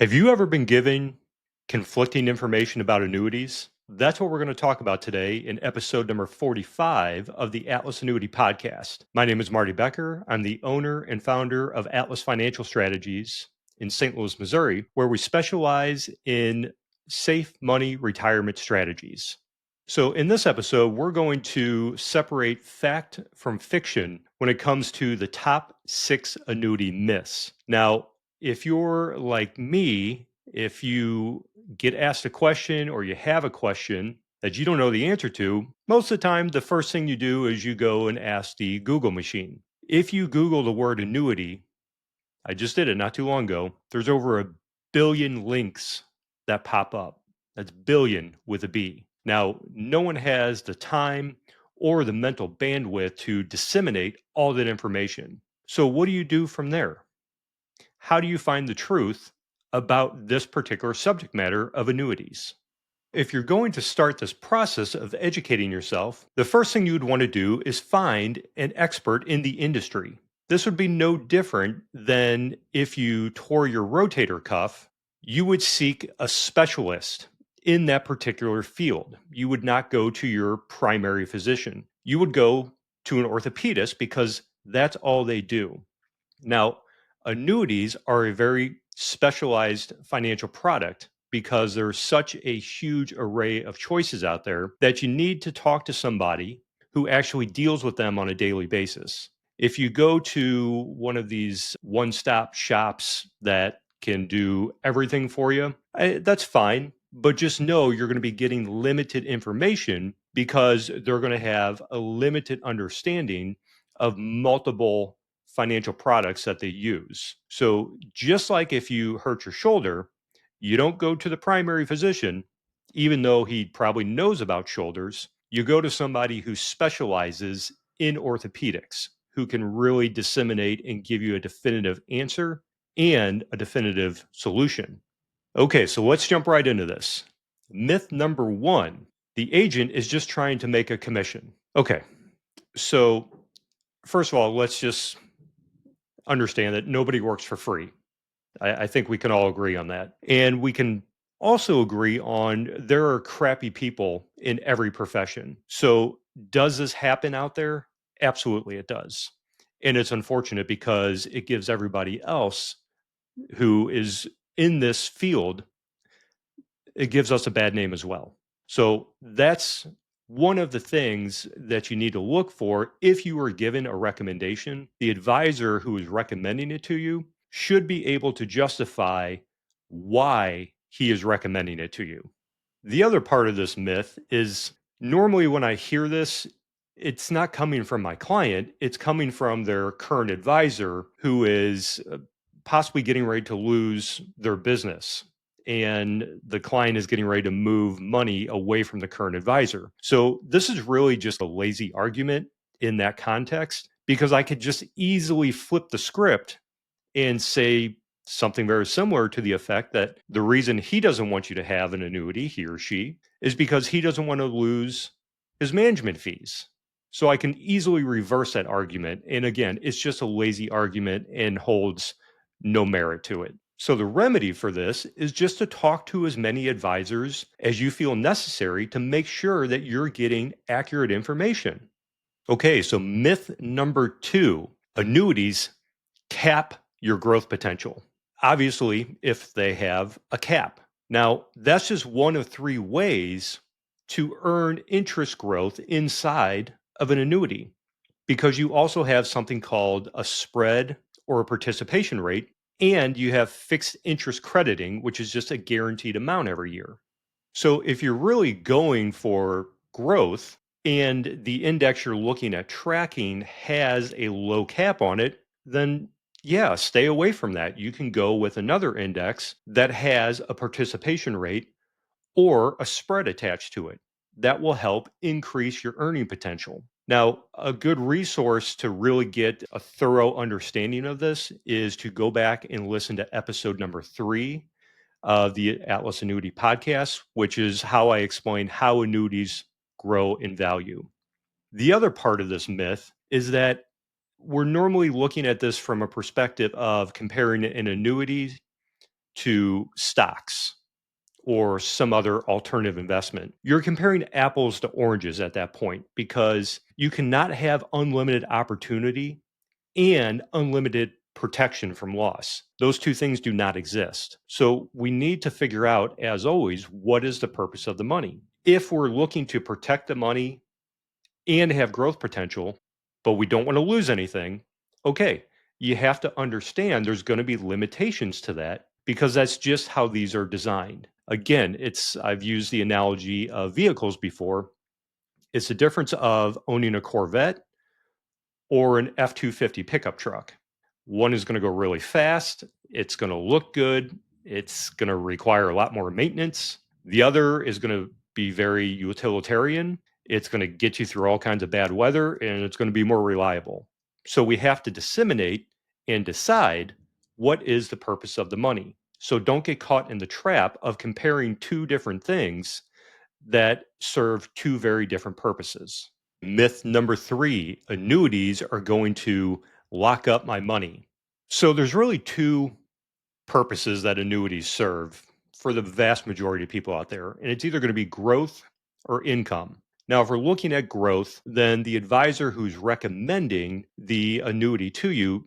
Have you ever been given conflicting information about annuities? That's what we're going to talk about today in episode number 45 of the Atlas Annuity podcast. My name is Marty Becker. I'm the owner and founder of Atlas Financial Strategies in St. Louis, Missouri, where we specialize in safe money retirement strategies. So, in this episode, we're going to separate fact from fiction when it comes to the top 6 annuity myths. Now, if you're like me, if you get asked a question or you have a question that you don't know the answer to, most of the time, the first thing you do is you go and ask the Google machine. If you Google the word annuity, I just did it not too long ago, there's over a billion links that pop up. That's billion with a B. Now, no one has the time or the mental bandwidth to disseminate all that information. So, what do you do from there? How do you find the truth about this particular subject matter of annuities? If you're going to start this process of educating yourself, the first thing you'd want to do is find an expert in the industry. This would be no different than if you tore your rotator cuff, you would seek a specialist in that particular field. You would not go to your primary physician. You would go to an orthopedist because that's all they do. Now, annuities are a very specialized financial product because there's such a huge array of choices out there that you need to talk to somebody who actually deals with them on a daily basis. If you go to one of these one stop shops that can do everything for you, that's fine. But just know you're going to be getting limited information because they're going to have a limited understanding of multiple financial products that they use. So, just like if you hurt your shoulder, you don't go to the primary physician, even though he probably knows about shoulders. You go to somebody who specializes in orthopedics, who can really disseminate and give you a definitive answer and a definitive solution. Okay, so let's jump right into this. Myth number one, the agent is just trying to make a commission. Okay, so first of all, let's just understand that nobody works for free. I think we can all agree on that. And we can also agree on there are crappy people in every profession. So, does this happen out there? Absolutely, it does. And it's unfortunate because it gives everybody else who is in this field, it gives us a bad name as well. So, that's one of the things that you need to look for if you were given a recommendation. The advisor who is recommending it to you should be able to justify why he is recommending it to you. The other part of this myth is normally when I hear this, it's not coming from my client, it's coming from their current advisor who is possibly getting ready to lose their business. And the client is getting ready to move money away from the current advisor. So, this is really just a lazy argument in that context because I could just easily flip the script and say something very similar to the effect that the reason he doesn't want you to have an annuity, he or she, is because he doesn't want to lose his management fees. So I can easily reverse that argument. And again, it's just a lazy argument and holds no merit to it. So the remedy for this is just to talk to as many advisors as you feel necessary to make sure that you're getting accurate information. Okay, so myth number two, annuities cap your growth potential. Obviously, if they have a cap. Now, that's just one of 3 ways to earn interest growth inside of an annuity because you also have something called a spread or a participation rate, and you have fixed interest crediting, which is just a guaranteed amount every year. So if you're really going for growth and the index you're looking at tracking has a low cap on it, then yeah, stay away from that. You can go with another index that has a participation rate or a spread attached to it. That will help increase your earning potential. Now, a good resource to really get a thorough understanding of this is to go back and listen to episode number 3 of the Atlas Annuity podcast, which is how I explain how annuities grow in value. The other part of this myth is that we're normally looking at this from a perspective of comparing an annuity to stocks or some other alternative investment. You're comparing apples to oranges at that point because you cannot have unlimited opportunity and unlimited protection from loss. Those two things do not exist. So we need to figure out, as always, what is the purpose of the money? If we're looking to protect the money and have growth potential, but we don't want to lose anything, okay, you have to understand there's going to be limitations to that because that's just how these are designed. Again, I've used the analogy of vehicles before. It's the difference of owning a Corvette or an F-250 pickup truck. One is going to go really fast. It's going to look good. It's going to require a lot more maintenance. The other is going to be very utilitarian. It's going to get you through all kinds of bad weather and it's going to be more reliable. So we have to disseminate and decide what is the purpose of the money. So don't get caught in the trap of comparing two different things that serve two very different purposes. Myth number 3, annuities are going to lock up my money. So there's really two purposes that annuities serve for the vast majority of people out there. And it's either going to be growth or income. Now, if we're looking at growth, then the advisor who's recommending the annuity to you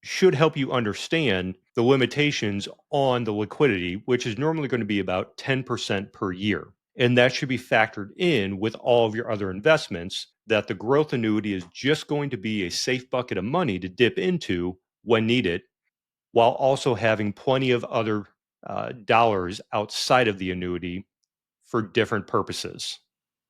should help you understand the limitations on the liquidity, which is normally going to be about 10% per year. And that should be factored in with all of your other investments, that the growth annuity is just going to be a safe bucket of money to dip into when needed, while also having plenty of other dollars outside of the annuity for different purposes.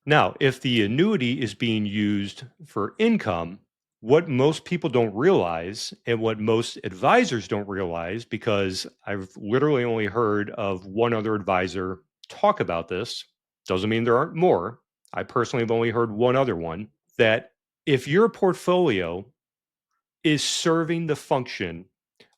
Now, if the annuity is being used for income, what most people don't realize and what most advisors don't realize, because I've literally only heard of one other advisor talk about this, doesn't mean there aren't more. I personally have only heard one other one, that if your portfolio is serving the function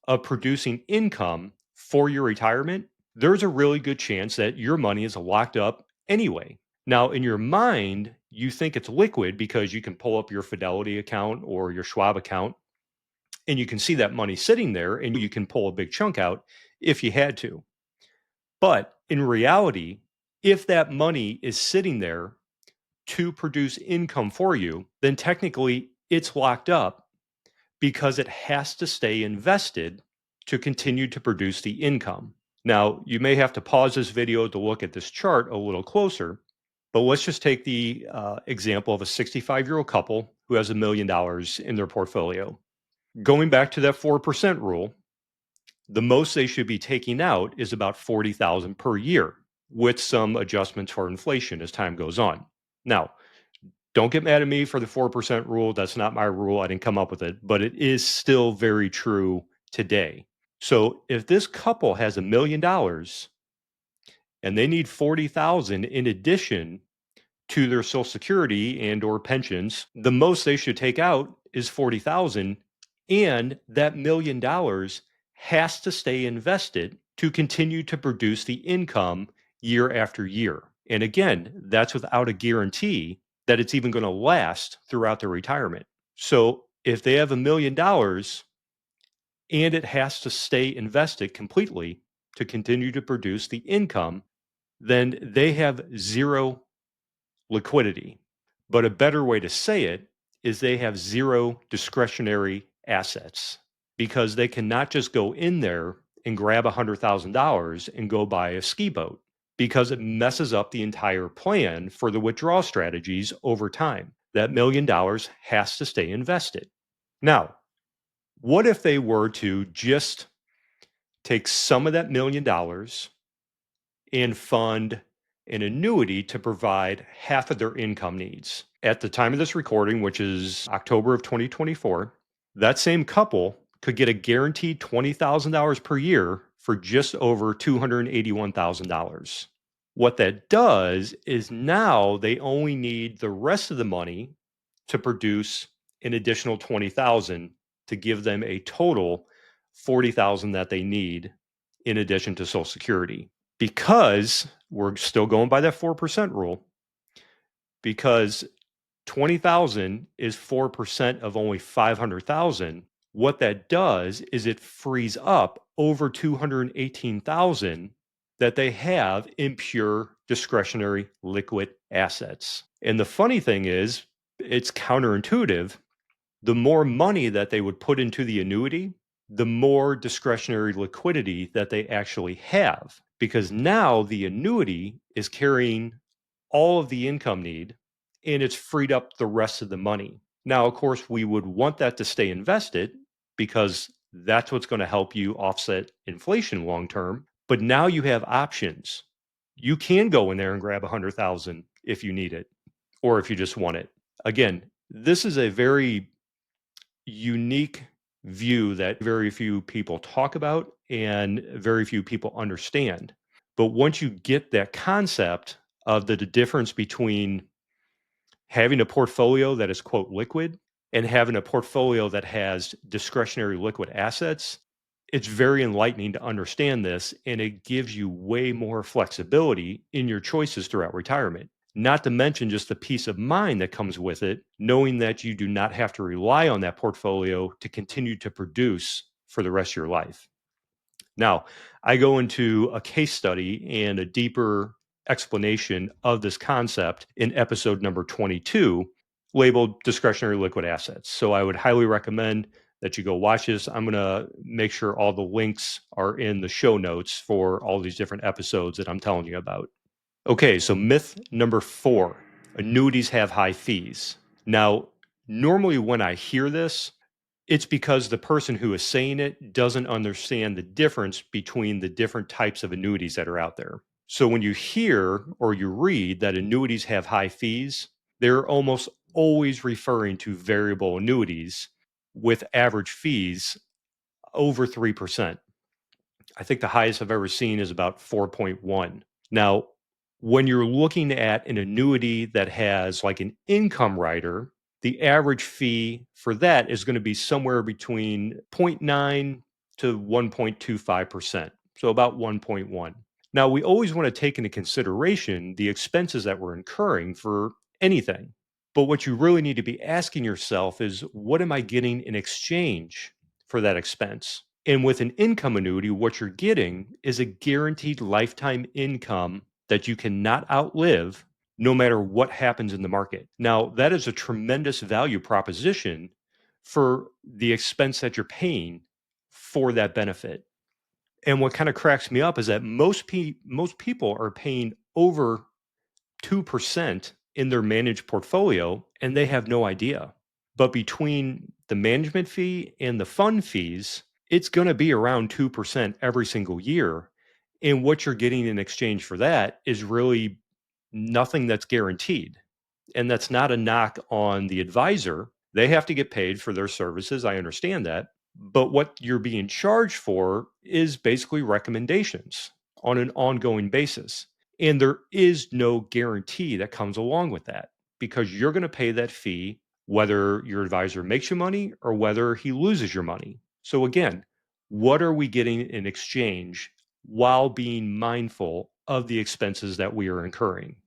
of producing income for your retirement, there's a really good chance that your money is locked up anyway. Now, in your mind, you think it's liquid because you can pull up your Fidelity account or your Schwab account and you can see that money sitting there and you can pull a big chunk out if you had to. But in reality, if that money is sitting there to produce income for you, then technically it's locked up because it has to stay invested to continue to produce the income. Now, you may have to pause this video to look at this chart a little closer, but let's just take the example of a 65-year-old couple who has $1 million in their portfolio. Going back to that 4% rule, the most they should be taking out is about $40,000 per year with some adjustments for inflation as time goes on. Now, don't get mad at me for the 4% rule. That's not my rule. I didn't come up with it, but it is still very true today. So if this couple has $1 million and they need 40,000 in addition to their social security and or pensions, the most they should take out is 40,000, and that $1 million has to stay invested to continue to produce the income year after year. And again, that's without a guarantee that it's even going to last throughout their retirement. So if they have $1 million and it has to stay invested completely to continue to produce the income, then they have zero liquidity. But a better way to say it is they have zero discretionary assets because they cannot just go in there and grab $100,000 and go buy a ski boat, because it messes up the entire plan for the withdrawal strategies over time. That $1 million has to stay invested. Now, what if they were to just take some of that $1 million and fund an annuity to provide half of their income needs? At the time of this recording, which is October of 2024, that same couple could get a guaranteed $20,000 per year for just over $281,000. What that does is now they only need the rest of the money to produce an additional 20,000 to give them a total 40,000 that they need in addition to Social Security. Because we're still going by that 4% rule, because 20,000 is 4% of only 500,000. What that does is it frees up over 218,000 that they have in pure discretionary liquid assets. And the funny thing is, it's counterintuitive. The more money that they would put into the annuity, the more discretionary liquidity that they actually have. Because now the annuity is carrying all of the income need and it's freed up the rest of the money. Now, of course, we would want that to stay invested because that's what's going to help you offset inflation long term. But now you have options. You can go in there and grab 100,000 if you need it or if you just want it. Again, this is a very unique view that very few people talk about and very few people understand. But once you get that concept of the difference between having a portfolio that is, quote, liquid and having a portfolio that has discretionary liquid assets, it's very enlightening to understand this. And it gives you way more flexibility in your choices throughout retirement. Not to mention just the peace of mind that comes with it, knowing that you do not have to rely on that portfolio to continue to produce for the rest of your life. Now, I go into a case study and a deeper explanation of this concept in episode number 22, labeled Discretionary Liquid Assets. So I would highly recommend that you go watch this. I'm going to make sure all the links are in the show notes for all these different episodes that I'm telling you about. Okay, so myth number 4, annuities have high fees. Now, normally when I hear this, it's because the person who is saying it doesn't understand the difference between the different types of annuities that are out there. So when you hear or you read that annuities have high fees, they're almost always referring to variable annuities with average fees over 3%. I think the highest I've ever seen is about 4.1. Now, when you're looking at an annuity that has like an income rider, the average fee for that is going to be somewhere between zero point 0.9 to 1.25%. So about 1.1. Now, we always want to take into consideration the expenses that we're incurring for anything. But what you really need to be asking yourself is, what am I getting in exchange for that expense? And with an income annuity, what you're getting is a guaranteed lifetime income that you cannot outlive no matter what happens in the market. Now, that is a tremendous value proposition for the expense that you're paying for that benefit. And what kind of cracks me up is that most people are paying over 2% in their managed portfolio and they have no idea. But between the management fee and the fund fees, it's going to be around 2% every single year. And what you're getting in exchange for that is really nothing that's guaranteed. And that's not a knock on the advisor. They have to get paid for their services. I understand that. But what you're being charged for is basically recommendations on an ongoing basis. And there is no guarantee that comes along with that because you're going to pay that fee whether your advisor makes you money or whether he loses your money. So, again, what are we getting in exchange while being mindful of the expenses that we are incurring?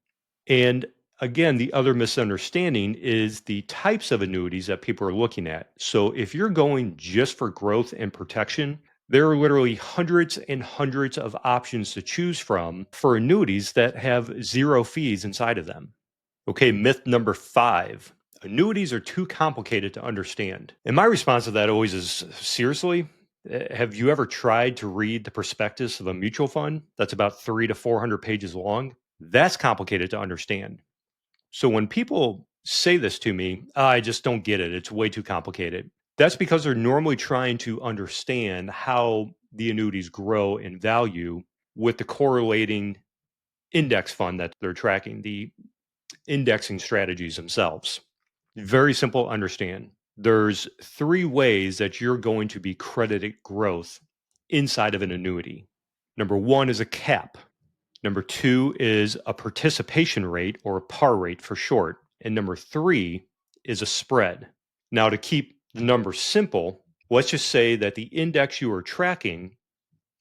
And again, the other misunderstanding is the types of annuities that people are looking at. So if you're going just for growth and protection, there are literally hundreds and hundreds of options to choose from for annuities that have zero fees inside of them. Okay, myth number 5. Annuities are too complicated to understand. And my response to that always is, seriously? Have you ever tried to read the prospectus of a mutual fund that's about 300 to 400 pages long? That's complicated to understand. So when people say this to me, I just don't get it. It's way too complicated. That's because they're normally trying to understand how the annuities grow in value with the correlating index fund that they're tracking, the indexing strategies themselves. Very simple to understand. There's 3 ways that you're going to be credited growth inside of an annuity. Number 1 is a cap. Number 2 is a participation rate, or a par rate for short. And number 3 is a spread. Now, to keep the numbers simple, let's just say that the index you are tracking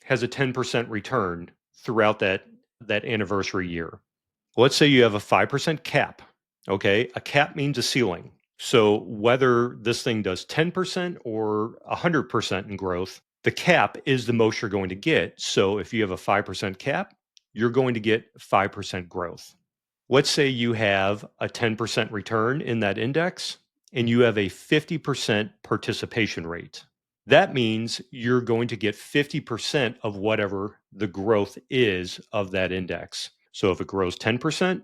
has a 10% return throughout that anniversary year. Let's say you have a 5% cap. Okay, a cap means a ceiling. So whether this thing does 10% or 100% in growth, The cap is the most you're going to get. So if you have a 5% cap, you're going to get 5% growth. Let's say you have a 10% return in that index and you have a 50% participation rate. That means you're going to get 50% of whatever the growth is of that index. So if it grows 10%,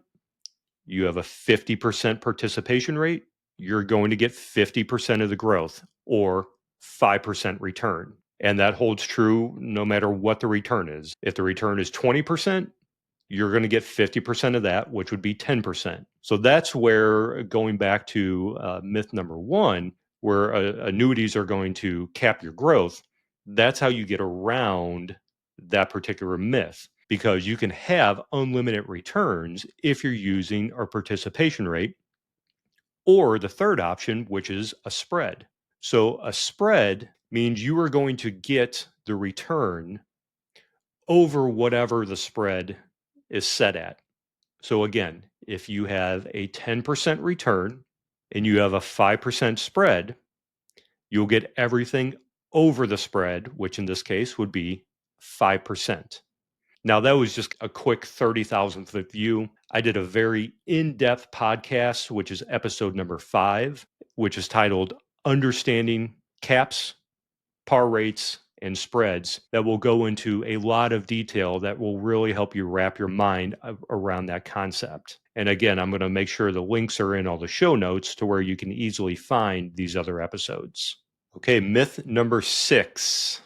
you have a 50% participation rate, you're going to get 50% of the growth or 5% return. And that holds true no matter what the return is. If the return is 20%, you're going to get 50% of that, which would be 10%. So that's where, going back to myth number one, where annuities are going to cap your growth, that's how you get around that particular myth, because you can have unlimited returns if you're using a participation rate, or the third option, which is a spread. So a spread means you are going to get the return over whatever the spread is set at. So again, if you have a 10% return and you have a 5% spread, you'll get everything over the spread, which in this case would be 5%. Now, that was just a quick 30,000 foot view. I did a very in depth podcast, which is episode number 5, which is titled Understanding Caps, Par Rates, and Spreads, that will go into a lot of detail that will really help you wrap your mind around that concept. And again, I'm going to make sure the links are in all the show notes to where you can easily find these other episodes. Okay, myth number 6.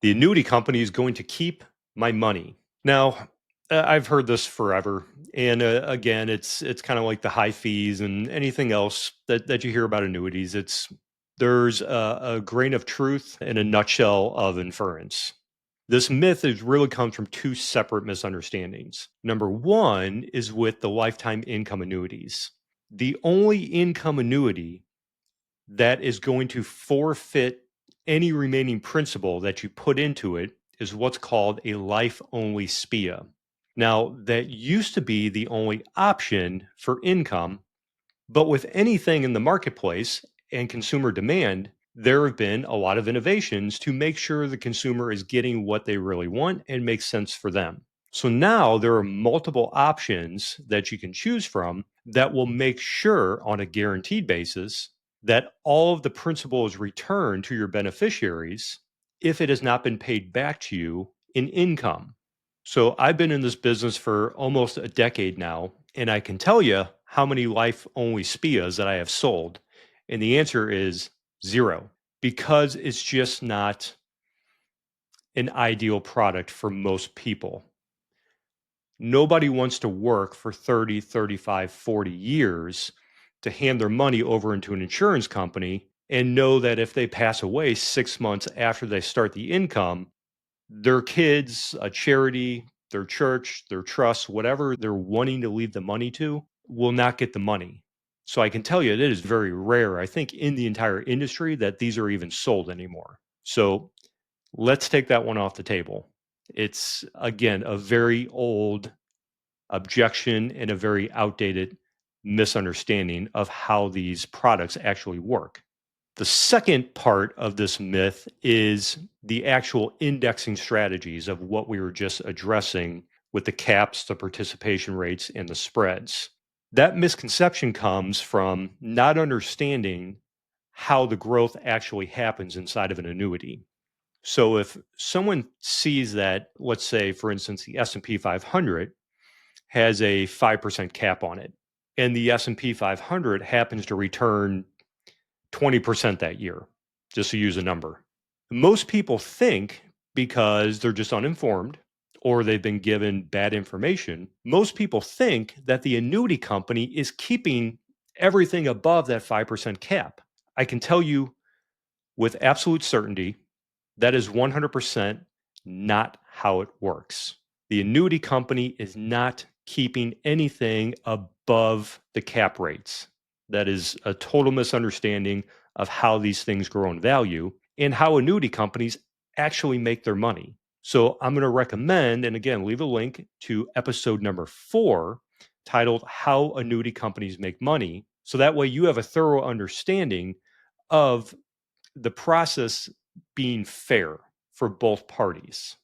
The annuity company is going to keep my money. Now, I've heard this forever, and again, it's kind of like the high fees and anything else that you hear about annuities. There's a grain of truth in a nutshell of inference. This myth really comes from two separate misunderstandings. Number one is with the lifetime income annuities. The only income annuity that is going to forfeit any remaining principal that you put into it is what's called a life-only SPIA. Now, that used to be the only option for income, but with anything in the marketplace and consumer demand, there have been a lot of innovations to make sure the consumer is getting what they really want and makes sense for them. So now there are multiple options that you can choose from that will make sure on a guaranteed basis that all of the principal is returned to your beneficiaries if it has not been paid back to you in income. So I've been in this business for almost a decade now, and I can tell you how many life only SPIAs that I have sold. And the answer is 0, because it's just not an ideal product for most people. Nobody wants to work for 30, 35, 40 years to hand their money over into an insurance company and know that if they pass away 6 months after they start the income, their kids, a charity, their church, their trust, whatever they're wanting to leave the money to, will not get the money. So I can tell you it is very rare, I think, in the entire industry that these are even sold anymore. So let's take that one off the table. It's, again, a very old objection and a very outdated misunderstanding of how these products actually work. The second part of this myth is the actual indexing strategies of what we were just addressing with the caps, the participation rates, and the spreads. That misconception comes from not understanding how the growth actually happens inside of an annuity. So if someone sees that, let's say, for instance, the S&P 500 has a 5% cap on it, and the S&P 500 happens to return 20% that year, just to use a number. Most people think, because they're just uninformed or they've been given bad information, most people think that the annuity company is keeping everything above that 5% cap. I can tell you with absolute certainty that is 100% not how it works. The annuity company is not keeping anything above the cap rates. That is a total misunderstanding of how these things grow in value and how annuity companies actually make their money. So I'm going to recommend, and again, leave a link to episode number 4 titled How Annuity Companies Make Money. So that way you have a thorough understanding of the process being fair. for both parties.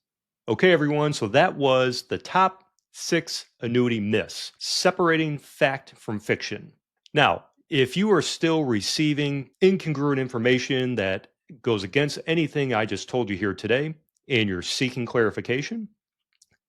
Okay, everyone, so that was the top 6 annuity myths, separating fact from fiction. Now, if you are still receiving incongruent information that goes against anything I just told you here today, and you're seeking clarification,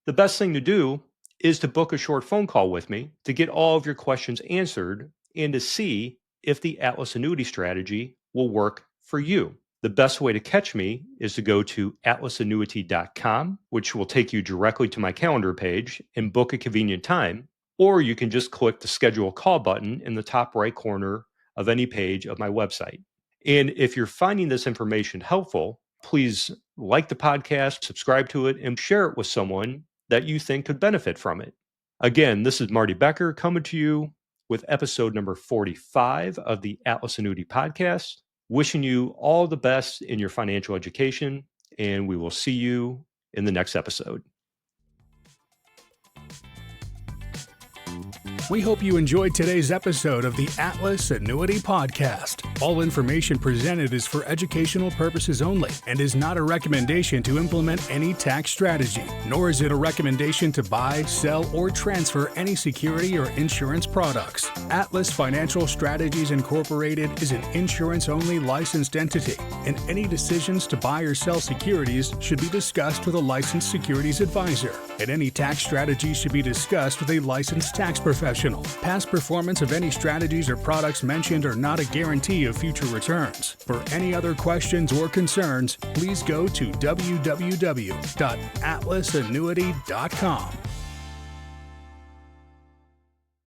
the best thing to do is to book a short phone call with me to get all of your questions answered and to see if the Atlas Annuity strategy will work for you. The best way to catch me is to go to atlasannuity.com, which will take you directly to my calendar page and book a convenient time. Or you can just click the schedule a call button in the top right corner of any page of my website. And if you're finding this information helpful, please like the podcast, subscribe to it, and share it with someone that you think could benefit from it. Again, this is Marty Becker coming to you with episode number 45 of the Atlas Annuity podcast. Wishing you all the best in your financial education, and we will see you in the next episode. We hope you enjoyed today's episode of the Atlas Annuity Podcast. All information presented is for educational purposes only and is not a recommendation to implement any tax strategy, nor is it a recommendation to buy, sell, or transfer any security or insurance products. Atlas Financial Strategies Incorporated is an insurance-only licensed entity, and any decisions to buy or sell securities should be discussed with a licensed securities advisor, and any tax strategy should be discussed with a licensed tax professional. Past performance of any strategies or products mentioned are not a guarantee of future returns. For any other questions or concerns, please go to www.atlasannuity.com.